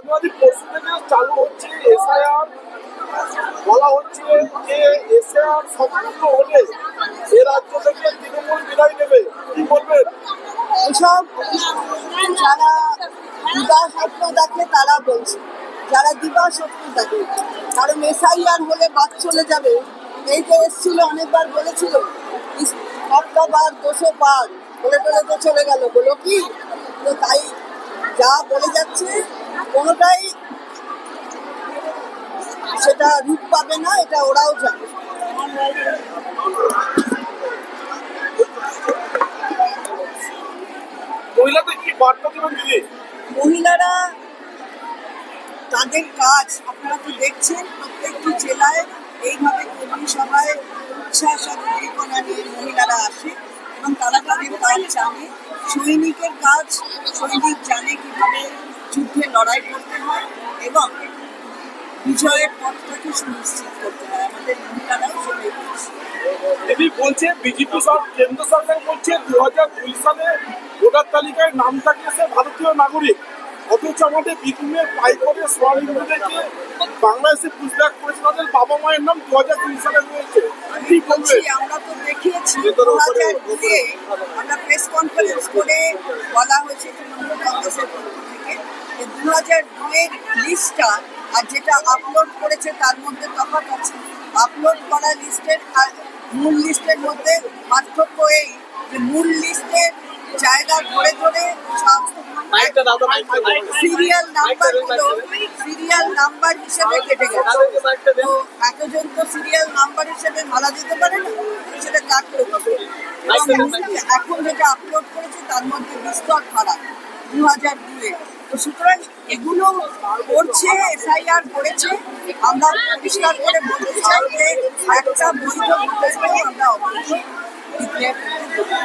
আপনাদের পরশু থেকে চালু হচ্ছে এসআইআর, বলা হচ্ছে যে এসআইআর সম্পূর্ণ হলে এ রাজ্য থেকে তৃণমূল বিদায় নেবে, কি বলবেন? এসব যারা দিবা স্বপ্ন দেখে তারা বলছে, যারা দিবা স্বপ্ন দেখে, কারণ এসআইআর হলে বাদ চলে যাবে। এই যে এসছিল অনেকবার বলেছিল সপ্তাহবার 200 পার বলে টলে তো চলে গেল, বলো কি? তো তাই যা বলে যাচ্ছে কোনোটাই সেটা রূপ পাবে না, এটা ওরাও জানে। মহিলাদের কি বার্তা দেবেন দিদি? মহিলারা তাদের কাজ আপনারা তো দেখছেন, প্রত্যেকটি জেলায় এইভাবে কর্মী সভায় উচ্ছ্বাস আর উদ্দীপনা নিয়ে মহিলারা আসে এবং তারা তাদের কাজ জানে। সৈনিকের কাজ, সৈনিক জানে কিভাবে যুদ্ধে লড়াই করতে হয় এবং বিজয়ের পথটাকে সুনিশ্চিত করতে হয়। আমাদের মহিলারাও সেটাই করছে। দিদি বলছে বিজেপি কেন্দ্র সরকার বলছে 2002 সালে ভোটার তালিকায় নাম থাকলে ভারতীয় নাগরিক, অথচ আমাদের বীরভূমের পাইকরে সোয়ালিনদেরকে বাংলাদেশে পুষব্যাক করেছে, তাদের বাবা মায়ের নাম 2002 সালে রয়েছে, কি বলছে? আমরা তো দেখিয়েছি 2002-এ আমরা প্রেস কনফারেন্স করে বলা হয়েছে তৃণমূল কংগ্রেসের পক্ষ থেকে যে 2002-এর লিস্টটা আর যেটা আপলোড করেছে তার মধ্যে তফাৎ আছে। আপলোড করা লিস্টের আর মূল লিস্টের মধ্যে পার্থক্য এই যে মূল লিস্টের জায়গা ধরে ধরে সিরিয়াল নাম্বার হিসেবে কেটে গেছে। তো এতজন তো সিরিয়াল নাম্বার হিসেবে মারা যেতে পারে না, সেটা কাট করে পাবে। এখন যেটা আপলোড করেছে তার মধ্যে বিস্তর ফারাক 2002-এ। তো সুতরাং এগুলো করছে, এসআইআর করেছে। আমরা পরিষ্কার করে বলতে চাই যে একটা বৈধ ভোটারকেও আমরা অবৈধ ডিক্লেয়ার করতে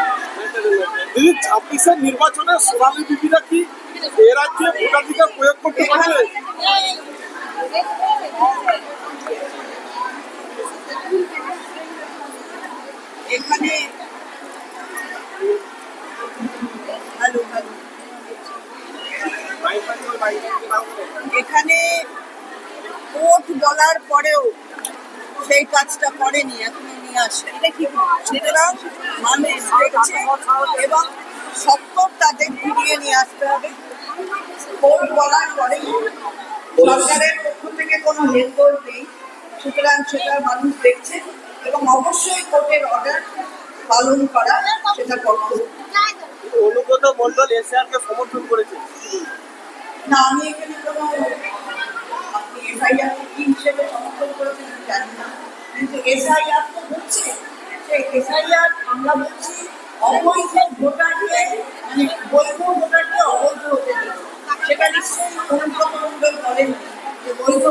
দিদি 26-এর নির্বাচনে সোনালী বিবিরা কি এ রাজ্যে ভোটাধিকার প্রয়োগ করতে পারবে? এখানে এখানে ভোট বলার পরেও সেই কাজটা করেনি, এখনো নিয়ে আসে। সুতরাং মানুষ দেখছে এবং সত্তর তাদের ফিরিয়ে নিয়ে আসতে হবে। ভোট বলার পরেই সরকারের পক্ষ থেকে কোনো হেলদোল নেই, সুতরাং সেটা মানুষ দেখছে এবং অবশ্যই কোর্টের অর্ডার পালন করা সেটা কর্তব্য। অনুব্রত মণ্ডল এসআইআরকে সমর্থন করেছে না, আমি এখানে কোনো আপনি এসআইআর কি হিসেবে সমর্থন করেছেন আমি জানি না, কিন্তু এসআইআর তো হচ্ছে। সেই এসআইআর আমরা বলছি অবৈধ ভোটারকে, মানে বৈধ ভোটারকে অবৈধ হতে দেবে, সেটা নিশ্চয়ই অনুব্রত মণ্ডল বলেন যে বৈধ